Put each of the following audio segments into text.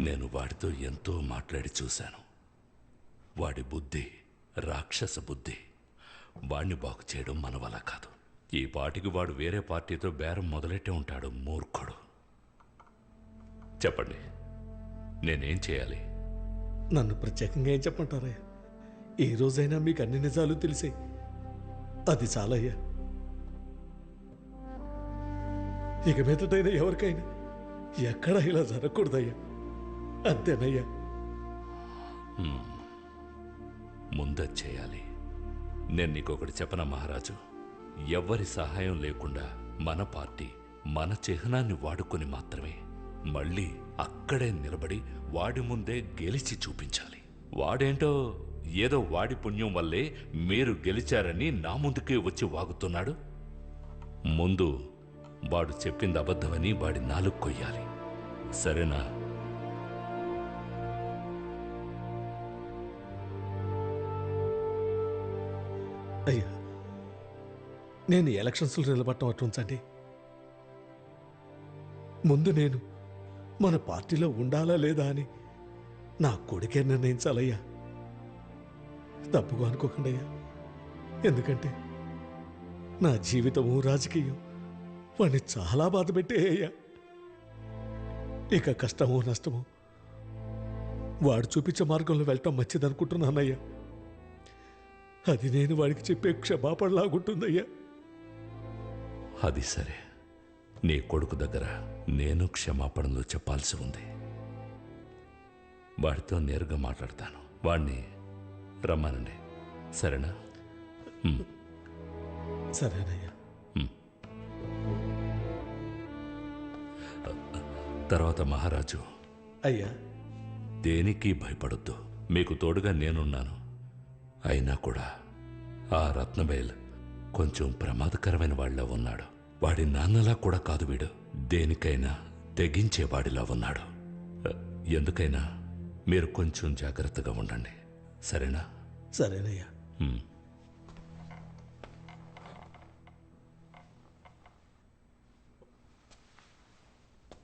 నేను వాడితో ఎంతో మాట్లాడి చూశాను. వాడి బుద్ధి రాక్షస బుద్ధి. వాణ్ణి బాగు చేయడం మన వల్ల కాదు. ఈ పాటికి వాడు వేరే పార్టీతో బేరం మొదలెట్టే ఉంటాడు. మూర్ఖుడు. చెప్పండి, నేనేం చేయాలి? నన్ను ప్రత్యేకంగా ఏం చెప్పంటారయ్యా? ఏ రోజైనా మీకు అన్ని నిజాలు తెలిసాయి, అది చాలయ్యా. ఇక మీదటైనా ఎవరికైనా ఎక్కడా ఇలా జరగకూడదయ్యా. అంతేనయ్యా. ముందే చేయాలి. నేను నీకొకటి చెప్పనా మహారాజు? ఎవ్వరి సహాయం లేకుండా మన పార్టీ మన చిహ్నాన్ని వాడుకొని మాత్రమే మళ్ళీ అక్కడే నిలబడి వాడి ముందే గెలిచి చూపించాలి. వాడేంటో ఏదో వాడి పుణ్యం వల్లే మీరు గెలిచారని నా ముందుకే వచ్చి వాగుతున్నాడు. ముందు వాడు చెప్పింది అబద్ధమని వాడి నాలుగు కొయ్యాలి. సరేనా? అయ్యా, నేను ఎలక్షన్స్లో నిలబడటం అటు ఉంచండి. ముందు నేను మన పార్టీలో ఉండాలా లేదా అని నా కొడుకే నిర్ణయించాలయ్యా. తప్పుగా అనుకోకండి అయ్యా. ఎందుకంటే నా జీవితము రాజకీయం వాడిని చాలా బాధ పెట్టేయ్యా. ఇక కష్టమో నష్టమో వాడు చూపించే మార్గంలో వెళ్ళటం మంచిదనుకుంటున్నానయ్యా. అది నేను వాడికి చెప్పే క్షమాపణలాగుంటుందయ్యా. అది సరే. నీ కొడుకు దగ్గర నేను క్షమాపణలు చెప్పాల్సి ఉంది. వాడితో నేరుగా మాట్లాడతాను. వాణ్ణి రమ్మనండి. సరేనా? సరేనయ్యా. తర్వాత మహారాజు, అయ్యా, దేనికి భయపడొద్దు. మీకు తోడుగా నేనున్నాను. అయినా కూడా ఆ రత్నబేల్ కొంచెం ప్రమాదకరమైన వాళ్ళ ఉన్నాడు. వాడి నాన్నలా కూడా కాదు వీడు. దేనికైనా తెగించేవాడిలా ఉన్నాడు. ఎందుకైనా మీరు కొంచెం జాగ్రత్తగా ఉండండి. సరేనా? సరేనయ్యా.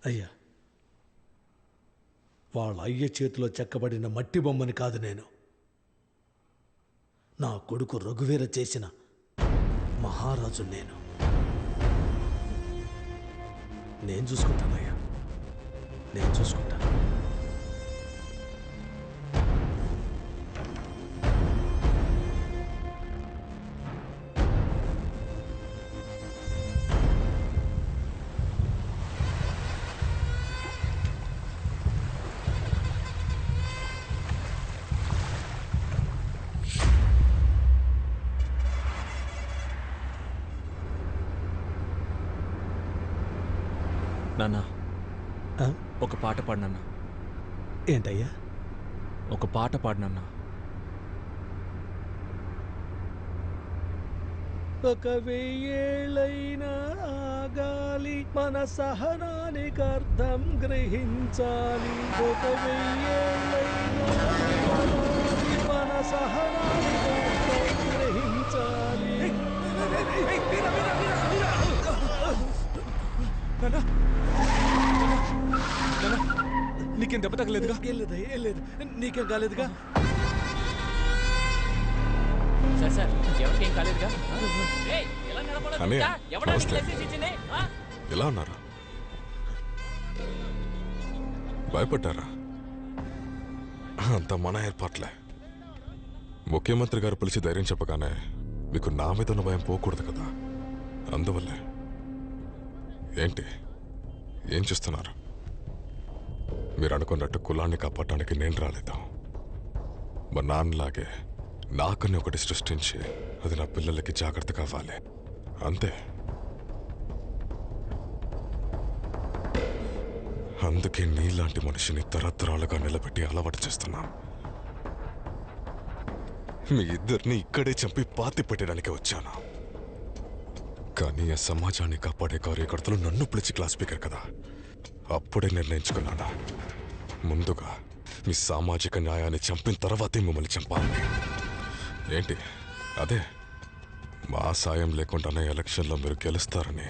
అయ్యా, వాళ్ళ అయ్య చేతిలో చెక్కబడిన మట్టి బొమ్మని కాదు నేను. నా కొడుకు రఘువీర చేసిన మహారాజు నేను చూసుకుంటానయ్యా. నేను చూసుకుంటాను. నాన్న, ఒక పాట పాడినన్నా. ఏంటయ్యా? ఒక పాట పాడినన్నా. ఒక వెయ్యేళ్ళైనా ఆగాలి, మన సహనానికి అర్థం గ్రహించాలి. ఒక వెయ్యేళ్ళైనా ఆగాలి, మన సహనానికి అర్థం గ్రహించాలి. నీకేం దెబ్బ తగలేదుగా? ఏం లేదు. నీకేం కాలేదుగా? సార్ ఎవరికేం కాలేదుగా? ఎలా ఉన్నారా? భయపడ్డారా? అంత మన ఏర్పాట్లే. ముఖ్యమంత్రి గారు పిలిచి ధైర్యం చెప్పగానే మీకు నా మీద ఉన్న భయం పోకూడదు కదా, అందువల్లే. ఏంటి ఏం చూస్తున్నారు? మీరు అనుకున్నట్టు కులాన్ని కాపాడటానికి నేను రాలేదు. మా నాన్నలాగే నాకని ఒకటి సృష్టించి అది నా పిల్లలకి జాగ్రత్త కావాలి, అంతే. అందుకే నీలాంటి మనిషిని తరతరాలుగా నిలబెట్టి అలవాటు చేస్తున్నాం. మీ ఇద్దరిని ఇక్కడే చంపి పాతి పెట్టడానికి వచ్చాను. కానీ ఆ సమాజాన్ని కాపాడే కార్యకర్తలు నన్ను పిలిచి క్లాస్ స్పీకర్ కదా, అప్పుడే నిర్ణయించుకున్నాను. ముందుగా మీ సామాజిక న్యాయాన్ని చంపిన తర్వాతే మిమ్మల్ని చంపాలని. ఏంటి అదే? మా సాయం లేకుండానే ఎలక్షన్లో మీరు గెలుస్తారని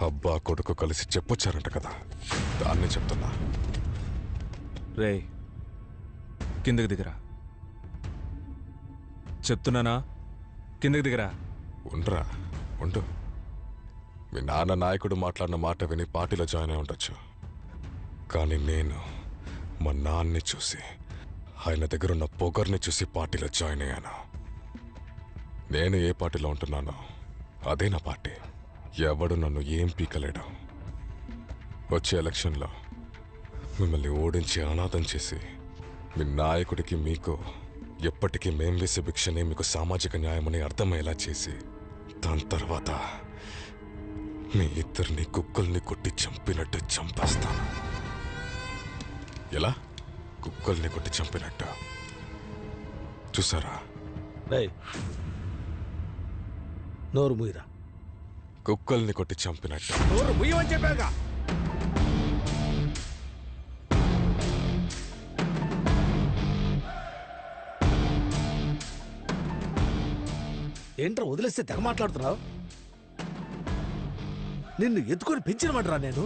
అబ్బా కొడుకు కలిసి చెప్పొచ్చారంట కదా, దాన్ని చెప్తున్నా. రే కిందకి దిగరా, చెప్తున్నానా కిందకి దిగరా. ఉండరా, ఉండు. మీ నాన్న నాయకుడు మాట్లాడిన మాట విని పార్టీలో జాయిన్ అయి ఉండొచ్చు, కానీ నేను మా నాన్నని చూసి, ఆయన దగ్గర ఉన్న పొగర్ని చూసి పార్టీలో జాయిన్ అయ్యాను. నేను ఏ పార్టీలో ఉంటున్నానో అదే నా పార్టీ. ఎవడు నన్ను ఏం పీకలేడు. వచ్చే ఎలక్షన్లో మిమ్మల్ని ఓడించి అనాథం చేసి మీ నాయకుడికి మీకు ఎప్పటికీ మేం వేసే భిక్షనే మీకు సామాజిక న్యాయమని అర్థమయ్యేలా చేసి దాని తర్వాత మీ ఇద్దరిని కుక్కల్ని కొట్టి చంపినట్టు చంపేస్తాను. ఎలా? కుక్కల్ని కొట్టి చంపినట్టు. చూసారా? రేయ్, నోరు మూయిరా. కుక్కల్ని కొట్టి చంపినట్టు. నోరు మూయమని చెప్పాగా. ఏంట్రా వదిలేస్తే తెగ మాట్లాడుతున్నావు? నిన్ను ఎత్తుకొని పెంచినమంటరా నేను.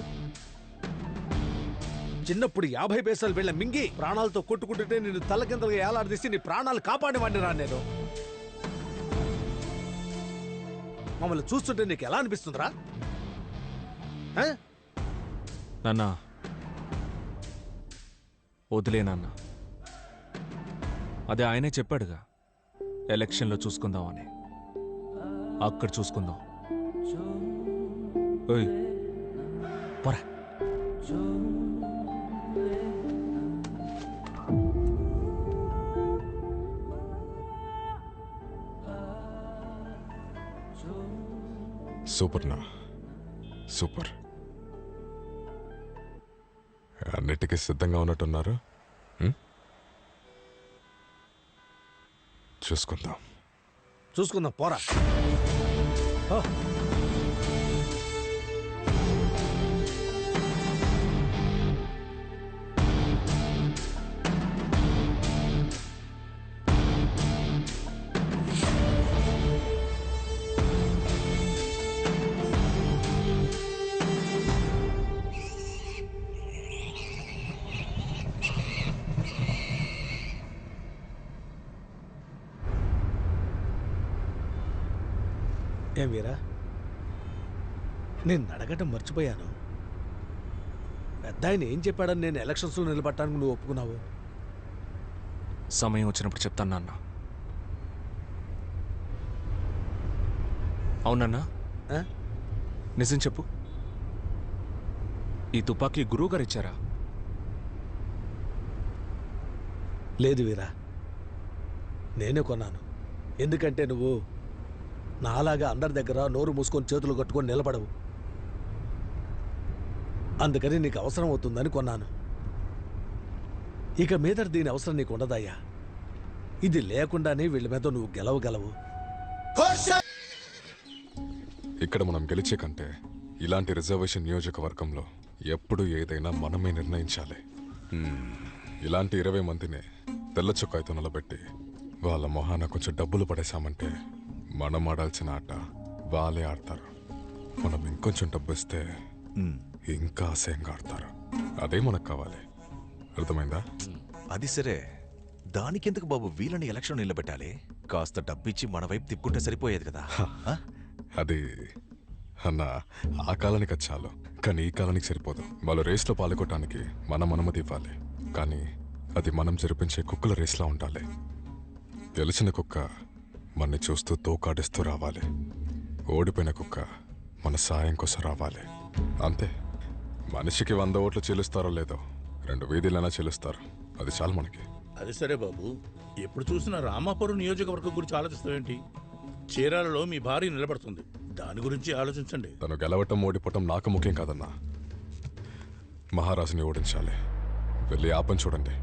చిన్నప్పుడు 50 పైసలు వెళ్ళ మింగి ప్రాణాలతో కొట్టుకుంటుంటే నిన్ను తలకిందలుగా ఏలాడదీసి నీ ప్రాణాలు కాపాడేవాడిని రా నేను. మమ్మల్ని చూస్తుంటే నీకు ఎలా అనిపిస్తుందిరా? నాన్న వదిలే నాన్న, అదే ఆయనే చెప్పాడుగా ఎలక్షన్లో చూసుకుందామని. అక్కడ చూసుకుందాం. ఓయ్ పోరా. సూపర్ నా, సూపర్. అన్నిటికీ సిద్ధంగా ఉన్నట్టున్నారు. చూసుకుందాం. చూసుకుందాం, పోరా. ఏం వీరా, నేను అడగటం మర్చిపోయాను. పెద్ద ఆయన ఏం చెప్పాడని నేను ఎలక్షన్స్లో నిలబడటానికి నువ్వు ఒప్పుకున్నావు? సమయం వచ్చినప్పుడు చెప్తాను నాన్న. అవునన్నా, నిజం చెప్పు, ఈ తుపాకీ గురువు గారు ఇచ్చారా? లేదు వీరా, నేనే కొన్నాను. ఎందుకంటే నువ్వు నాలాగా అందరి దగ్గర నోరు మూసుకొని చేతులు కట్టుకొని నిలబడవు. అందుకని నీకు అవసరం అవుతుందని కొన్నాను. ఇక మీద దీని అవసరం నీకు ఉండదయ్యా. ఇది లేకుండానే వీళ్ళ మీద నువ్వు గెలవగలవు. ఇక్కడ మనం గెలిచే కంటే ఇలాంటి రిజర్వేషన్ నియోజకవర్గంలో ఎప్పుడు ఏదైనా మనమే నిర్ణయించాలి. ఇలాంటి 20 మందిని తెల్ల చొక్కాయితో నిలబెట్టి వాళ్ళ మొహాన కొంచెం డబ్బులు పడేశామంటే మనం ఆడాల్సిన ఆట వాళ్ళే ఆడతారు. మనం ఇంకొంచెం డబ్బు ఇస్తే ఇంకా అసహ్యంగా ఆడతారు. అదే మనకు కావాలి. అర్థమైందా? అది సరే, దానికెందుకు బాబు వీళ్ళని ఎలక్షన్ నిలబెట్టాలి? కాస్త డబ్బిచ్చి మన వైపు తిప్పుకుంటే సరిపోయేది కదా. అది అన్న ఆ కాలానికి అది చాలు, కానీ ఈ కాలానికి సరిపోదు. వాళ్ళు రేస్లో పాల్గొనడానికి మనం అనుమతి ఇవ్వాలి, కానీ అది మనం జరిపించే కుక్కల రేస్లా ఉండాలి. గెలిచిన కుక్క మనని చూస్తూ తోకాడిస్తూ రావాలి. ఓడిపోయిన కుక్క మన సాయం కోసం రావాలి. అంతే. మనిషికి 100 ఓట్లు చెల్లిస్తారో లేదో 2 వీధులైనా చెల్లిస్తారు. అది చాలు మనకి. అది సరే బాబు, ఎప్పుడు చూసినా రామాపురం నియోజకవర్గం గురించి ఆలోచిస్తావేంటి? చీరాలలో మీ భార్య నిలబడుతుంది, దాని గురించి ఆలోచించండి. తను గెలవటం ఓడిపోవటం నాకు ముఖ్యం కాదన్నా. మహారాజుని ఓడించాలి. వెళ్ళి ఆ పని చూడండి.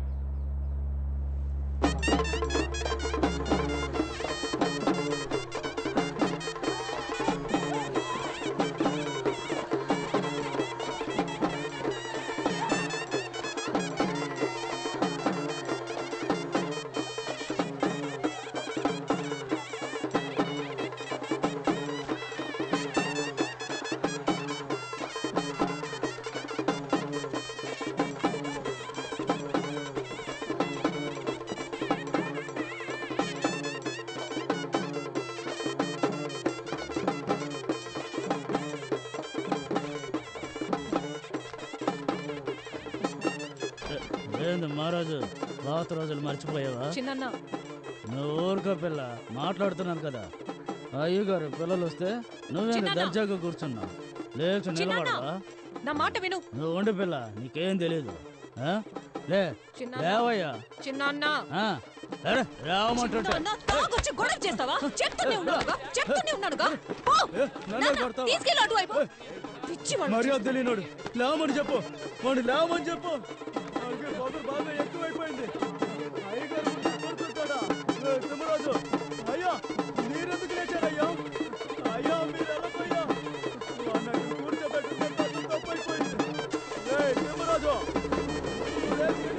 ఏంది మహారాజు పాత రోజులు మర్చిపోయావా? చిన్నన్న నువ్వు ఊరుకో పిల్ల, మాట్లాడుతున్నాను కదా. అయ్యగారు పిల్లలు వస్తే నువ్వేంది చిన్నన్న. దర్జాగా కూర్చున్నావు? లేచి చిన్నన్న. నిలబడవా? నా మాట విను. నువ్వు ఉండి పిల్ల, నీకేం తెలీదు. ఆ? లే చిన్నన్న. లేవయ్యా. చిన్నన్న ఆ? లేరా, రావమంటుంటే. చిన్నన్న, తాగొచ్చి గొడవ చేస్తావా? చెప్తూనే ఉన్నానుగా. పో. నన్ను నాన్న, కొడతావా? తీసుకెళ్ళు అటువైపు. పిచ్చి వాడు. మర్యాద తెలియనోడు, లేవమని చెప్పు. వాడు లేవమని చెప్పు. వాడికి పొగరు బాగా ఎక్కువైపోయింది. అయ్యగారు కొడుతుంటాడా? తిమ్మరాజు, అయ్యా